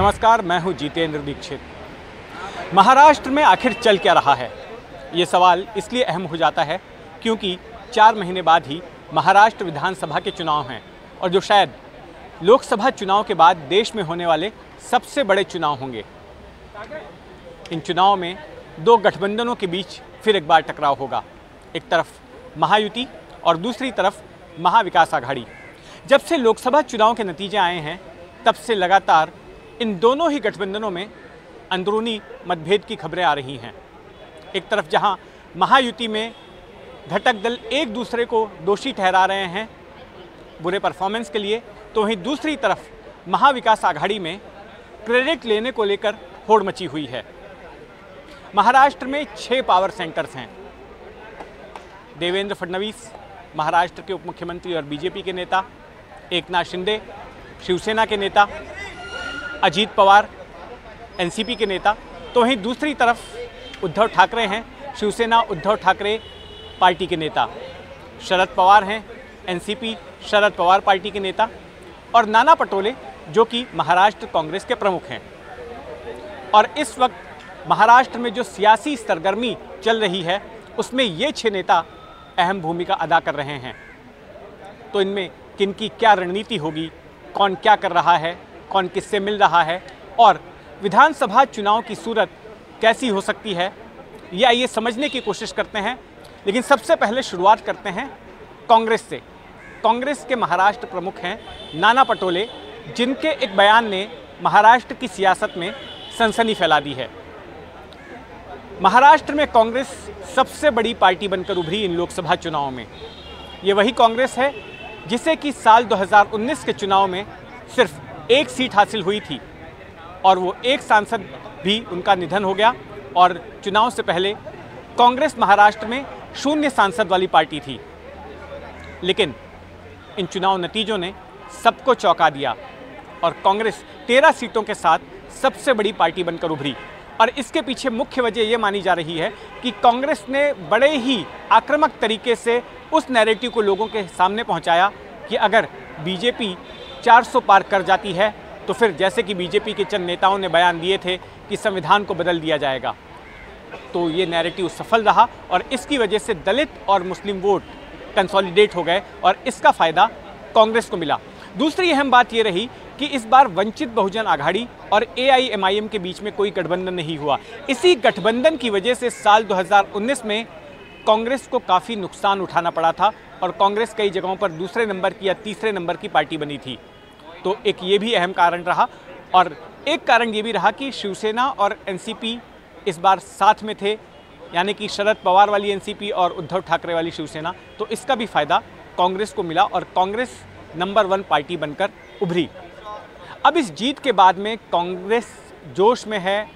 नमस्कार, मैं हूं जितेंद्र दीक्षित। महाराष्ट्र में आखिर चल क्या रहा है, ये सवाल इसलिए अहम हो जाता है क्योंकि 4 महीने बाद ही महाराष्ट्र विधानसभा के चुनाव हैं और जो शायद लोकसभा चुनाव के बाद देश में होने वाले सबसे बड़े चुनाव होंगे। इन चुनावों में 2 गठबंधनों के बीच फिर एक बार टकराव होगा। एक तरफ महायुति और दूसरी तरफ महाविकास आघाड़ी। जब से लोकसभा चुनाव के नतीजे आए हैं तब से लगातार इन दोनों ही गठबंधनों में अंदरूनी मतभेद की खबरें आ रही हैं। एक तरफ जहां महायुति में घटक दल एक दूसरे को दोषी ठहरा रहे हैं बुरे परफॉर्मेंस के लिए, तो वहीं दूसरी तरफ महाविकास आघाड़ी में क्रेडिट लेने को लेकर होड़ मची हुई है। महाराष्ट्र में 6 पावर सेंटर्स हैं। देवेंद्र फडणवीस महाराष्ट्र के उप मुख्यमंत्री और बीजेपी के नेता, एकनाथ शिंदे शिवसेना के नेता, अजीत पवार एनसीपी के नेता, तो वहीं दूसरी तरफ उद्धव ठाकरे हैं, शिवसेना उद्धव ठाकरे पार्टी के नेता, शरद पवार हैं एनसीपी शरद पवार पार्टी के नेता, और नाना पटोले जो कि महाराष्ट्र कांग्रेस के प्रमुख हैं। और इस वक्त महाराष्ट्र में जो सियासी सरगर्मी चल रही है उसमें ये 6 नेता अहम भूमिका अदा कर रहे हैं। तो इनमें किनकी क्या रणनीति होगी, कौन क्या कर रहा है, कौन किससे मिल रहा है और विधानसभा चुनाव की सूरत कैसी हो सकती है, ये आइए समझने की कोशिश करते हैं। लेकिन सबसे पहले शुरुआत करते हैं कांग्रेस से। कांग्रेस के महाराष्ट्र प्रमुख हैं नाना पटोले, जिनके एक बयान ने महाराष्ट्र की सियासत में सनसनी फैला दी है। महाराष्ट्र में कांग्रेस सबसे बड़ी पार्टी बनकर उभरी इन लोकसभा चुनावों में। ये वही कांग्रेस है जिसे कि साल 2019 के चुनाव में सिर्फ 1 सीट हासिल हुई थी और वो एक सांसद भी उनका निधन हो गया। और चुनाव से पहले कांग्रेस महाराष्ट्र में 0 सांसद वाली पार्टी थी। लेकिन इन चुनाव नतीजों ने सबको चौंका दिया और कांग्रेस 13 सीटों के साथ सबसे बड़ी पार्टी बनकर उभरी। और इसके पीछे मुख्य वजह ये मानी जा रही है कि कांग्रेस ने बड़े ही आक्रामक तरीके से उस नैरेटिव को लोगों के सामने पहुंचाया कि अगर बीजेपी 400 पार कर जाती है तो फिर जैसे कि बीजेपी के चंद नेताओं ने बयान दिए थे कि संविधान को बदल दिया जाएगा। तो ये नैरेटिव सफल रहा और इसकी वजह से दलित और मुस्लिम वोट कंसोलिडेट हो गए और इसका फ़ायदा कांग्रेस को मिला। दूसरी अहम बात ये रही कि इस बार वंचित बहुजन आघाड़ी और AIMIM के बीच में कोई गठबंधन नहीं हुआ। इसी गठबंधन की वजह से साल 2019 में कांग्रेस को काफ़ी नुकसान उठाना पड़ा था और कांग्रेस कई जगहों पर दूसरे नंबर की या तीसरे नंबर की पार्टी बनी थी। तो एक ये भी अहम कारण रहा और एक कारण ये भी रहा कि शिवसेना और एनसीपी इस बार साथ में थे, यानी कि शरद पवार वाली एनसीपी और उद्धव ठाकरे वाली शिवसेना। तो इसका भी फ़ायदा कांग्रेस को मिला और कांग्रेस नंबर 1 पार्टी बनकर उभरी। अब इस जीत के बाद में कांग्रेस जोश में है,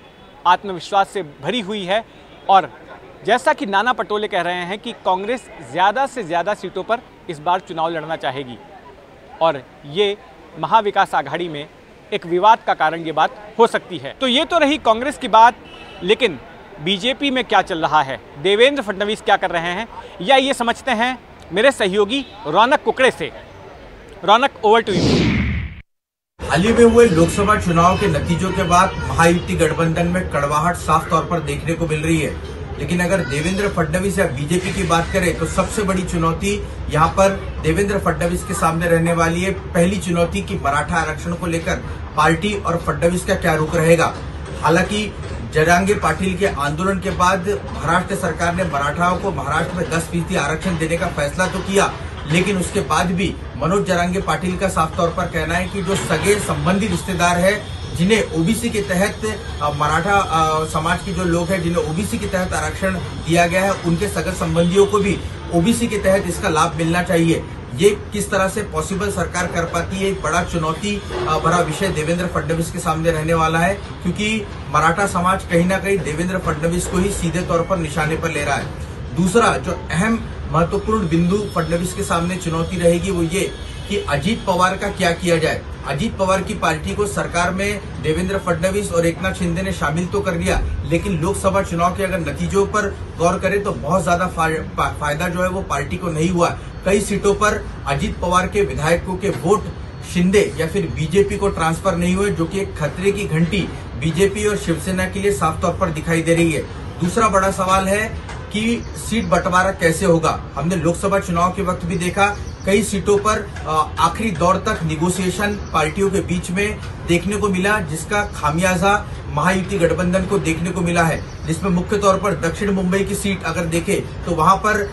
आत्मविश्वास से भरी हुई है और जैसा कि नाना पटोले कह रहे हैं कि कांग्रेस ज़्यादा से ज़्यादा सीटों पर इस बार चुनाव लड़ना चाहेगी और ये महाविकास आघाड़ी में एक विवाद का कारण ये बात हो सकती है। तो ये तो रही कांग्रेस की बात, लेकिन बीजेपी में क्या चल रहा है, देवेंद्र फडणवीस क्या कर रहे हैं, या ये समझते हैं मेरे सहयोगी रौनक कुकड़े से। रौनक, ओवर टू यू। हाल ही में हुए लोकसभा चुनाव के नतीजों के बाद महायुति गठबंधन में कड़वाहट साफ तौर पर देखने को मिल रही है। लेकिन अगर देवेंद्र फडणवीस या बीजेपी की बात करें तो सबसे बड़ी चुनौती यहां पर देवेंद्र फडणवीस के सामने रहने वाली है। पहली चुनौती की मराठा आरक्षण को लेकर पार्टी और फडणवीस का क्या रुख रहेगा। हालांकि जरांगे पाटिल के आंदोलन के बाद महाराष्ट्र सरकार ने मराठाओं को महाराष्ट्र में 10% आरक्षण देने का फैसला तो किया, लेकिन उसके बाद भी मनोज जरांगे पाटिल का साफ तौर पर कहना है कि जो सगे संबंधी रिश्तेदार है जिन्हें ओबीसी के तहत मराठा समाज के जो लोग हैं जिन्हें ओबीसी के तहत आरक्षण दिया गया है, उनके सगे संबंधियों को भी ओबीसी के तहत इसका लाभ मिलना चाहिए। ये किस तरह से पॉसिबल सरकार कर पाती है, एक बड़ा चुनौती भरा विषय देवेंद्र फडणवीस के सामने रहने वाला है, क्योंकि मराठा समाज कहीं ना कहीं देवेंद्र फडणवीस को ही सीधे तौर पर निशाने पर ले रहा है। दूसरा जो अहम महत्वपूर्ण बिंदु फडणवीस के सामने चुनौती रहेगी वो ये कि अजीत पवार का क्या किया जाए। अजीत पवार की पार्टी को सरकार में देवेंद्र फडणवीस और एकनाथ शिंदे ने शामिल तो कर लिया, लेकिन लोकसभा चुनाव के अगर नतीजों पर गौर करें तो बहुत ज्यादा फायदा जो है वो पार्टी को नहीं हुआ। कई सीटों पर अजीत पवार के विधायकों के वोट शिंदे या फिर बीजेपी को ट्रांसफर नहीं हुए, जो कि एक खतरे की घंटी बीजेपी और शिवसेना के लिए साफ तौर पर दिखाई दे रही है। दूसरा बड़ा सवाल है कि सीट बंटवारा कैसे होगा। हमने लोकसभा चुनाव के वक्त भी देखा, कई सीटों पर आखिरी दौर तक निगोशिएशन पार्टियों के बीच में देखने को मिला, जिसका खामियाजा महायुति गठबंधन को देखने को मिला है, जिसमें मुख्य तौर पर दक्षिण मुंबई की सीट अगर देखें तो वहां पर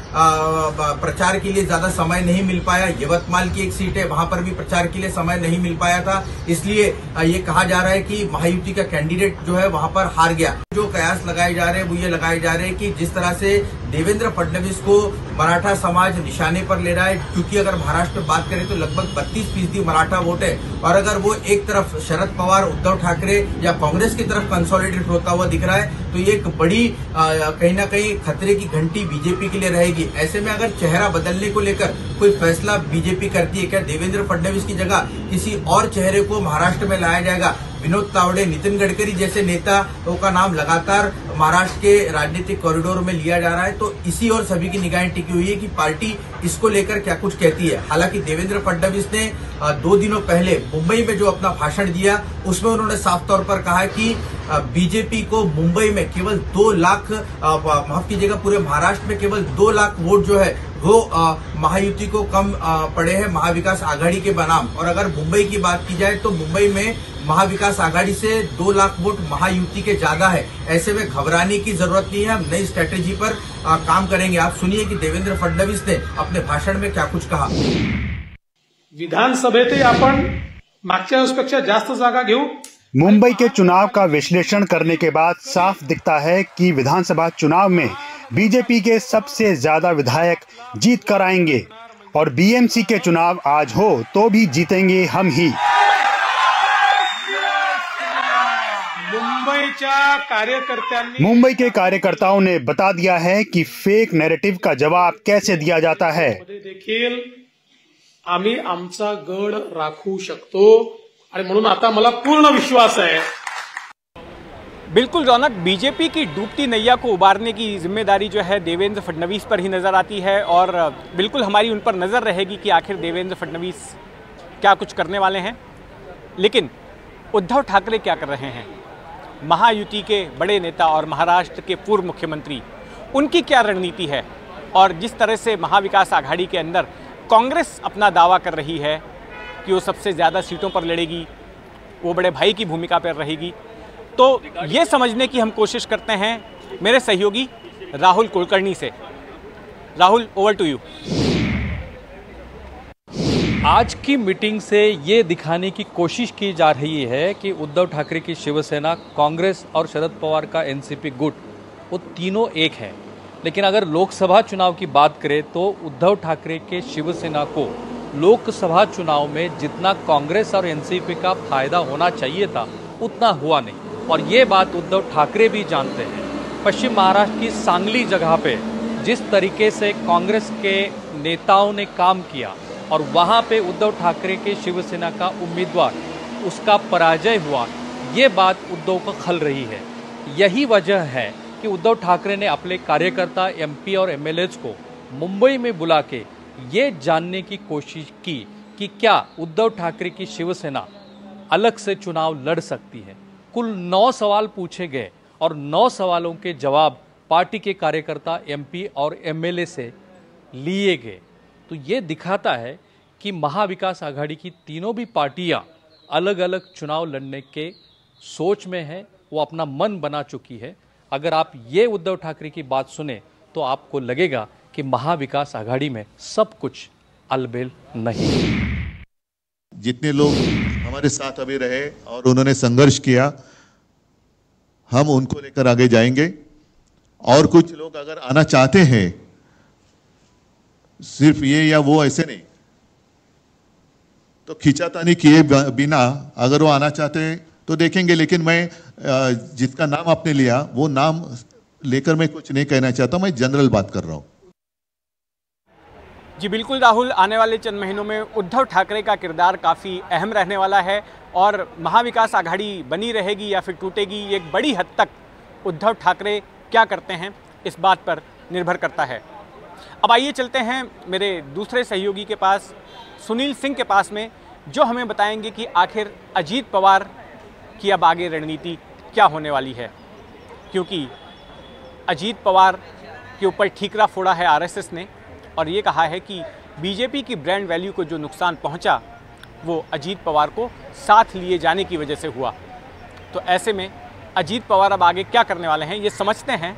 प्रचार के लिए ज्यादा समय नहीं मिल पाया। यवतमाल की एक सीट है, वहां पर भी प्रचार के लिए समय नहीं मिल पाया था, इसलिए ये कहा जा रहा है कि महायुति का कैंडिडेट जो है वहां पर हार गया। जो कयास लगाए जा रहे हैं वो ये लगाए जा रहे हैं कि जिस तरह से देवेंद्र फडणवीस को मराठा समाज निशाने पर ले रहा है, क्योंकि अगर महाराष्ट्र में बात करें तो लगभग 32% मराठा वोट है, और अगर वो एक तरफ शरद पवार, उद्धव ठाकरे या कांग्रेस की तरफ कंसोलिडेट होता हुआ दिख रहा है, तो ये एक बड़ी कहीं ना कहीं खतरे की घंटी बीजेपी के लिए रहेगी। ऐसे में अगर चेहरा बदलने को लेकर कोई फैसला बीजेपी करती है, क्या देवेंद्र फडणवीस की जगह किसी और चेहरे को महाराष्ट्र में लाया जाएगा? विनोद तावड़े, नितिन गडकरी जैसे नेताओं का नाम लगातार महाराष्ट्र के राजनीतिक कॉरिडोर में लिया जा रहा है, तो इसी और सभी की निगाहें टिकी हुई है कि पार्टी इसको लेकर क्या कुछ कहती है। हालांकि देवेंद्र फडणवीस ने 2 दिनों पहले मुंबई में जो अपना भाषण दिया, उसमें उन्होंने साफ तौर पर कहा कि बीजेपी को मुंबई में केवल 2 लाख, माफ कीजिएगा, पूरे महाराष्ट्र में केवल 2 लाख वोट जो है वो महायुति को कम पड़े हैं महाविकास आघाड़ी के बनाम। और अगर मुंबई की बात की जाए तो मुंबई में महाविकास आघाड़ी से 2 लाख वोट महायुति के ज्यादा है। ऐसे में घबराने की जरूरत नहीं है, हम नई स्ट्रेटेजी पर काम करेंगे। आप सुनिए कि देवेंद्र फडणवीस ने अपने भाषण में क्या कुछ कहा। विधानसभेतही आपण मागच्या वेळेसपेक्षा जास्त जागा घेऊ। मुंबई के चुनाव का विश्लेषण करने के बाद साफ दिखता है कि विधानसभा चुनाव में बीजेपी के सबसे ज्यादा विधायक जीत कर आएंगे, और बीएमसी के चुनाव आज हो तो भी जीतेंगे हम ही। मुंबई के कार्यकर्ताओं ने बता दिया है कि फेक नैरेटिव का जवाब कैसे दिया जाता है। देखील आम्ही आमचा गड राखू शकतो आणि म्हणून आता मला पूर्ण विश्वास है। बिल्कुल रौनक, बीजेपी की डूबती नैया को उबारने की जिम्मेदारी जो है देवेंद्र फडणवीस पर ही नजर आती है, और बिल्कुल हमारी उन पर नजर रहेगी कि आखिर देवेंद्र फडणवीस क्या कुछ करने वाले हैं। लेकिन उद्धव ठाकरे क्या कर रहे हैं, महायुति के बड़े नेता और महाराष्ट्र के पूर्व मुख्यमंत्री, उनकी क्या रणनीति है, और जिस तरह से महाविकास आघाड़ी के अंदर कांग्रेस अपना दावा कर रही है कि वो सबसे ज़्यादा सीटों पर लड़ेगी, वो बड़े भाई की भूमिका पर रहेगी, तो ये समझने की हम कोशिश करते हैं मेरे सहयोगी राहुल कुलकर्णी से। Rahul, over to you. आज की मीटिंग से ये दिखाने की कोशिश की जा रही है कि उद्धव ठाकरे की शिवसेना, कांग्रेस और शरद पवार का एनसीपी गुट, वो तीनों एक हैं। लेकिन अगर लोकसभा चुनाव की बात करें तो उद्धव ठाकरे के शिवसेना को लोकसभा चुनाव में जितना कांग्रेस और एनसीपी का फायदा होना चाहिए था उतना हुआ नहीं, और ये बात उद्धव ठाकरे भी जानते हैं। पश्चिम महाराष्ट्र की सांगली जगह पे जिस तरीके से कांग्रेस के नेताओं ने काम किया और वहाँ पे उद्धव ठाकरे के शिवसेना का उम्मीदवार, उसका पराजय हुआ, ये बात उद्धव को खल रही है। यही वजह है कि उद्धव ठाकरे ने अपने कार्यकर्ता, एमपी और एमएलएज को मुंबई में बुला के ये जानने की कोशिश की कि क्या उद्धव ठाकरे की शिवसेना अलग से चुनाव लड़ सकती है। कुल 9 सवाल पूछे गए और 9 सवालों के जवाब पार्टी के कार्यकर्ता, एमपी और एमएलए से लिए गए। तो ये दिखाता है कि महाविकास आघाड़ी की तीनों भी पार्टियां अलग अलग चुनाव लड़ने के सोच में है, वो अपना मन बना चुकी है। अगर आप ये उद्धव ठाकरे की बात सुने तो आपको लगेगा कि महाविकास आघाड़ी में सब कुछ अलबेल नहीं। जितने लोग हमारे साथ अभी रहे और उन्होंने संघर्ष किया, हम उनको लेकर आगे जाएंगे। और कुछ लोग अगर आना चाहते हैं, सिर्फ ये या वो ऐसे नहीं, तो खींचातानी किए बिना अगर वो आना चाहते हैं तो देखेंगे। लेकिन मैं जिसका नाम आपने लिया वो नाम लेकर मैं कुछ नहीं कहना चाहता, मैं जनरल बात कर रहा हूं। जी बिल्कुल राहुल, आने वाले चंद महीनों में उद्धव ठाकरे का किरदार काफ़ी अहम रहने वाला है, और महाविकास आघाड़ी बनी रहेगी या फिर टूटेगी, ये एक बड़ी हद तक उद्धव ठाकरे क्या करते हैं इस बात पर निर्भर करता है। अब आइए चलते हैं मेरे दूसरे सहयोगी के पास, सुनील सिंह के पास में, जो हमें बताएंगे कि आखिर अजीत पवार की अब आगे रणनीति क्या होने वाली है, क्योंकि अजीत पवार के ऊपर ठीकरा फोड़ा है आरएसएस ने और ये कहा है कि बीजेपी की ब्रांड वैल्यू को जो नुकसान पहुंचा वो अजीत पवार को साथ लिए जाने की वजह से हुआ। तो ऐसे में अजीत पवार अब आगे क्या करने वाले हैं ये समझते हैं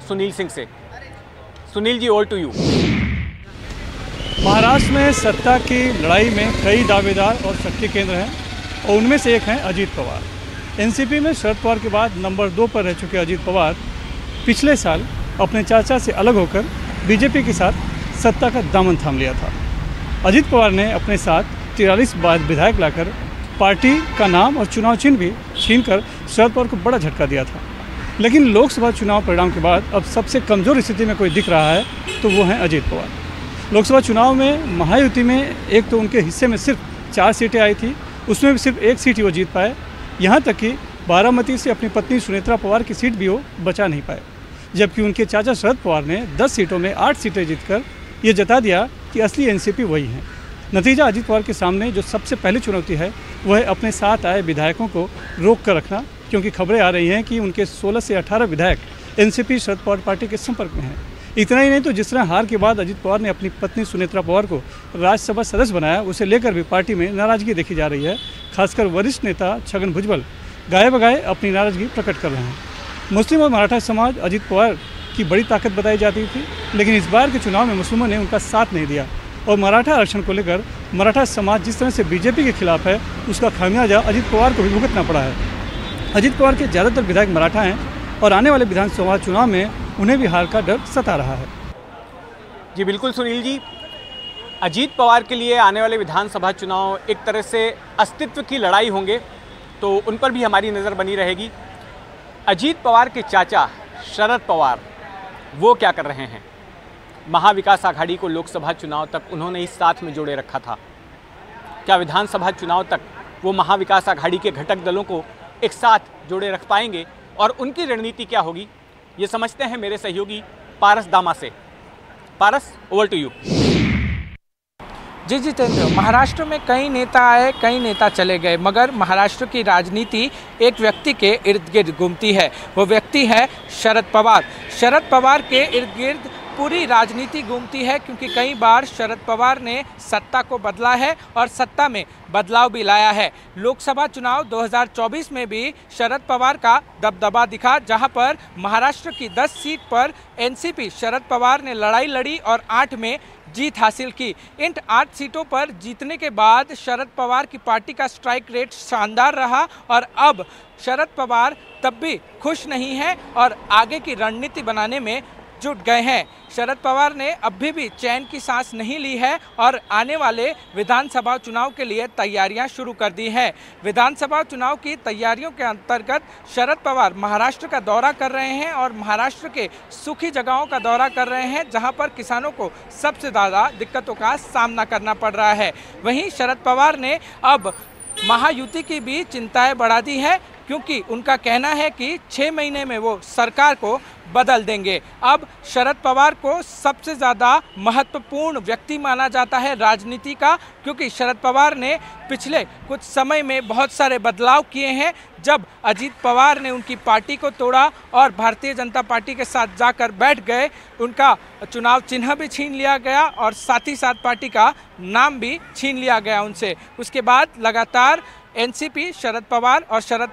सुनील सिंह से। Sunil ji, over to you. Maharashtra में सत्ता की लड़ाई में कई दावेदार और शक्ति केंद्र हैं और उनमें से एक हैं अजीत पवार। एनसीपी में शरद पवार के बाद नंबर 2 पर रह चुके अजीत पवार पिछले साल अपने चाचा से अलग होकर बीजेपी के साथ सत्ता का दामन थाम लिया था। अजीत पवार ने अपने साथ 43 विधायक लाकर पार्टी का नाम और चुनाव चिन्ह भी छीनकर शरद पवार को बड़ा झटका दिया था। लेकिन लोकसभा चुनाव परिणाम के बाद अब सबसे कमज़ोर स्थिति में कोई दिख रहा है तो वो हैं अजीत पवार। लोकसभा चुनाव में महायुति में एक तो उनके हिस्से में सिर्फ 4 सीटें आई थी, उसमें भी सिर्फ 1 सीट ही वो जीत पाए। यहाँ तक कि बारामती से अपनी पत्नी सुनेत्रा पवार की सीट भी वो बचा नहीं पाए, जबकि उनके चाचा शरद पवार ने 10 सीटों में 8 सीटें जीतकर ये जता दिया कि असली एनसीपी वही है। नतीजा अजीत पवार के सामने जो सबसे पहली चुनौती है वह है अपने साथ आए विधायकों को रोक कर रखना, क्योंकि खबरें आ रही हैं कि उनके 16 से 18 विधायक एनसीपी शरद पवार पार्टी के संपर्क में हैं। इतना ही नहीं तो जिस तरह हार के बाद अजीत पवार ने अपनी पत्नी सुनेत्रा पवार को राज्यसभा सदस्य बनाया, उसे लेकर भी पार्टी में नाराजगी देखी जा रही है। खासकर वरिष्ठ नेता छगन भुजबल गाए बगाए अपनी नाराजगी प्रकट कर रहे हैं। मुस्लिम और मराठा समाज अजीत पवार की बड़ी ताकत बताई जाती थी, लेकिन इस बार के चुनाव में मुस्लिमों ने उनका साथ नहीं दिया और मराठा आरक्षण को लेकर मराठा समाज जिस तरह से बीजेपी के खिलाफ है उसका खामियाजा अजीत पवार को भी भुगतना पड़ा है। अजीत पवार के ज़्यादातर विधायक मराठा हैं और आने वाले विधानसभा चुनाव में उन्हें भी हार का डर सता रहा है। जी बिल्कुल सुनील जी, अजीत पवार के लिए आने वाले विधानसभा चुनाव एक तरह से अस्तित्व की लड़ाई होंगे, तो उन पर भी हमारी नज़र बनी रहेगी। अजीत पवार के चाचा शरद पवार वो क्या कर रहे हैं? महाविकास आघाड़ी को लोकसभा चुनाव तक उन्होंने इस साथ में जोड़े रखा था। क्या विधानसभा चुनाव तक वो महाविकास आघाड़ी के घटक दलों को एक साथ जोड़े रख पाएंगे और उनकी रणनीति क्या होगी, ये समझते हैं मेरे सहयोगी पारस दामा से। पारस, ओवर टू यू। जी जितेंद्र, महाराष्ट्र में कई नेता आए, कई नेता चले गए, मगर महाराष्ट्र की राजनीति एक व्यक्ति के इर्द गिर्द घूमती है। वो व्यक्ति है शरद पवार। शरद पवार के इर्द गिर्द पूरी राजनीति घूमती है, क्योंकि कई बार शरद पवार ने सत्ता को बदला है और सत्ता में बदलाव भी लाया है। लोकसभा चुनाव 2024 में भी शरद पवार का दबदबा दिखा, जहां पर महाराष्ट्र की 10 सीट पर एनसीपी शरद पवार ने लड़ाई लड़ी और 8 में जीत हासिल की। इन 8 सीटों पर जीतने के बाद शरद पवार की पार्टी का स्ट्राइक रेट शानदार रहा और अब शरद पवार तब भी खुश नहीं है और आगे की रणनीति बनाने में जुट गए हैं। शरद पवार ने अभी भी चैन की सांस नहीं ली है और आने वाले विधानसभा चुनाव के लिए तैयारियां शुरू कर दी हैं। विधानसभा चुनाव की तैयारियों के अंतर्गत शरद पवार महाराष्ट्र का दौरा कर रहे हैं और महाराष्ट्र के सूखी जगहों का दौरा कर रहे हैं, जहां पर किसानों को सबसे ज़्यादा दिक्कतों का सामना करना पड़ रहा है। वहीं शरद पवार ने अब महायुति की भी चिंताएं बढ़ा दी है, क्योंकि उनका कहना है कि 6 महीने में वो सरकार को बदल देंगे। अब शरद पवार को सबसे ज़्यादा महत्वपूर्ण व्यक्ति माना जाता है राजनीति का, क्योंकि शरद पवार ने पिछले कुछ समय में बहुत सारे बदलाव किए हैं। जब अजीत पवार ने उनकी पार्टी को तोड़ा और भारतीय जनता पार्टी के साथ जाकर बैठ गए, उनका चुनाव चिन्ह भी छीन लिया गया और साथ ही साथ पार्टी का नाम भी छीन लिया गया उनसे। उसके बाद लगातार एनसीपी शरद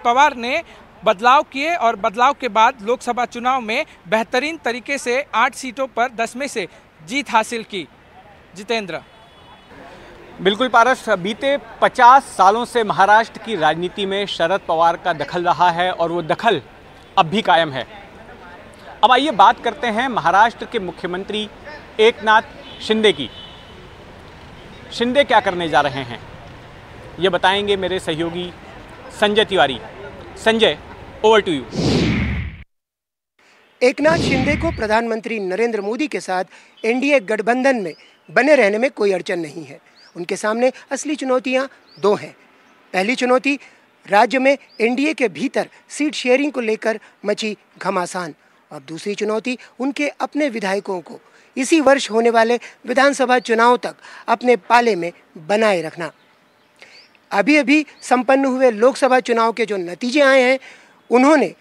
पवार ने बदलाव किए और बदलाव के बाद लोकसभा चुनाव में बेहतरीन तरीके से 8 सीटों पर 10 में से जीत हासिल की। जितेंद्र, बिल्कुल पारस, बीते 50 सालों से महाराष्ट्र की राजनीति में शरद पवार का दखल रहा है और वो दखल अब भी कायम है। अब आइए बात करते हैं महाराष्ट्र के मुख्यमंत्री एकनाथ शिंदे की। शिंदे क्या करने जा रहे हैं ये बताएंगे मेरे सहयोगी Sanjay Tiwari. Sanjay, over to you. Eknath Shinde को प्रधानमंत्री नरेंद्र मोदी के साथ एनडीए गठबंधन में बने रहने में कोई अड़चन नहीं है। उनके सामने असली चुनौतियां 2 हैं। पहली चुनौती राज्य में एनडीए के भीतर सीट शेयरिंग को लेकर मची घमासान और दूसरी चुनौती उनके अपने विधायकों को इसी वर्ष होने वाले विधानसभा चुनाव तक अपने पाले में बनाए रखना। अभी अभी संपन्न हुए लोकसभा चुनाव के जो नतीजे आए हैं उन्होंने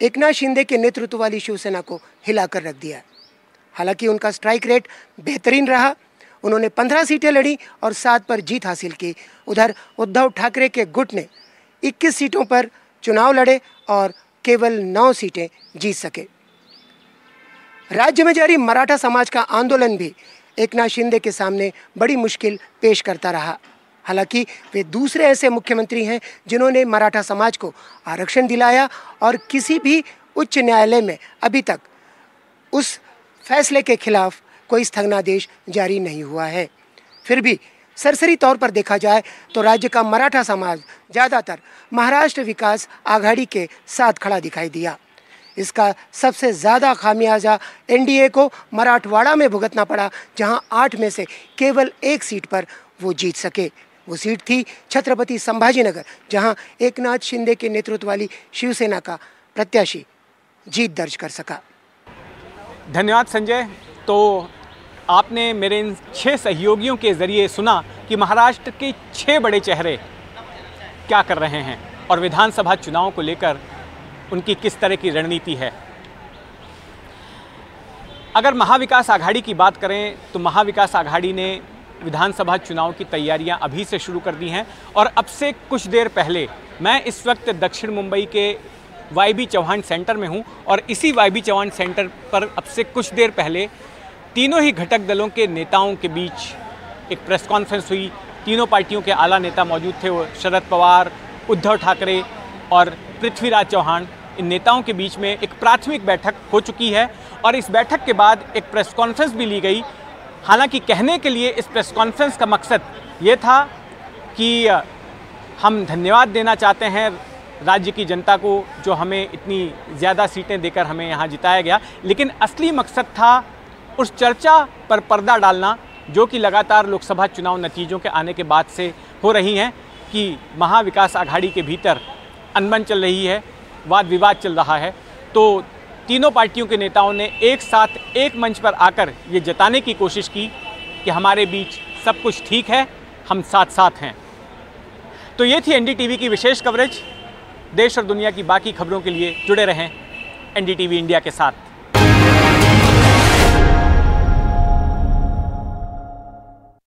एकनाथ शिंदे के नेतृत्व वाली शिवसेना को हिलाकर रख दिया। हालांकि उनका स्ट्राइक रेट बेहतरीन रहा, उन्होंने 15 सीटें लड़ी और 7 पर जीत हासिल की। उधर उद्धव ठाकरे के गुट ने 21 सीटों पर चुनाव लड़े और केवल 9 सीटें जीत सके। राज्य में जारी मराठा समाज का आंदोलन भी एकनाथ शिंदे के सामने बड़ी मुश्किल पेश करता रहा। हालांकि वे दूसरे ऐसे मुख्यमंत्री हैं जिन्होंने मराठा समाज को आरक्षण दिलाया और किसी भी उच्च न्यायालय में अभी तक उस फैसले के खिलाफ कोई स्थगनादेश जारी नहीं हुआ है। फिर भी सरसरी तौर पर देखा जाए तो राज्य का मराठा समाज ज़्यादातर महाराष्ट्र विकास आघाड़ी के साथ खड़ा दिखाई दिया। इसका सबसे ज़्यादा खामियाजा एनडीए को मराठवाड़ा में भुगतना पड़ा, जहां 8 में से केवल 1 सीट पर वो जीत सके। वो सीट थी छत्रपति संभाजीनगर, जहां एकनाथ शिंदे के नेतृत्व वाली शिवसेना का प्रत्याशी जीत दर्ज कर सका। धन्यवाद संजय। तो आपने मेरे इन 6 सहयोगियों के ज़रिए सुना कि महाराष्ट्र के 6 बड़े चेहरे क्या कर रहे हैं और विधानसभा चुनाव को लेकर उनकी किस तरह की रणनीति है। अगर महाविकास आघाड़ी की बात करें तो महाविकास आघाड़ी ने विधानसभा चुनाव की तैयारियां अभी से शुरू कर दी हैं और अब से कुछ देर पहले मैं इस वक्त दक्षिण मुंबई के वाई.बी. चौहान सेंटर में हूं और इसी वाई.बी. चौहान सेंटर पर अब से कुछ देर पहले तीनों ही घटक दलों के नेताओं के बीच एक प्रेस कॉन्फ्रेंस हुई। तीनों पार्टियों के आला नेता मौजूद थे, वो शरद पवार, उद्धव ठाकरे और पृथ्वीराज चौहान। इन नेताओं के बीच में एक प्राथमिक बैठक हो चुकी है और इस बैठक के बाद एक प्रेस कॉन्फ्रेंस भी ली गई। हालांकि कहने के लिए इस प्रेस कॉन्फ्रेंस का मकसद ये था कि हम धन्यवाद देना चाहते हैं राज्य की जनता को जो हमें इतनी ज़्यादा सीटें देकर हमें यहाँ जिताया गया, लेकिन असली मकसद था उस चर्चा पर पर्दा डालना जो कि लगातार लोकसभा चुनाव नतीजों के आने के बाद से हो रही हैं कि महाविकास आघाड़ी के भीतर अनबन चल रही है, वाद विवाद चल रहा है। तो तीनों पार्टियों के नेताओं ने एक साथ एक मंच पर आकर ये जताने की कोशिश की कि हमारे बीच सब कुछ ठीक है, हम साथ साथ हैं। तो ये थी एनडीटीवी की विशेष कवरेज। देश और दुनिया की बाकी खबरों के लिए जुड़े रहें एनडीटीवी इंडिया के साथ।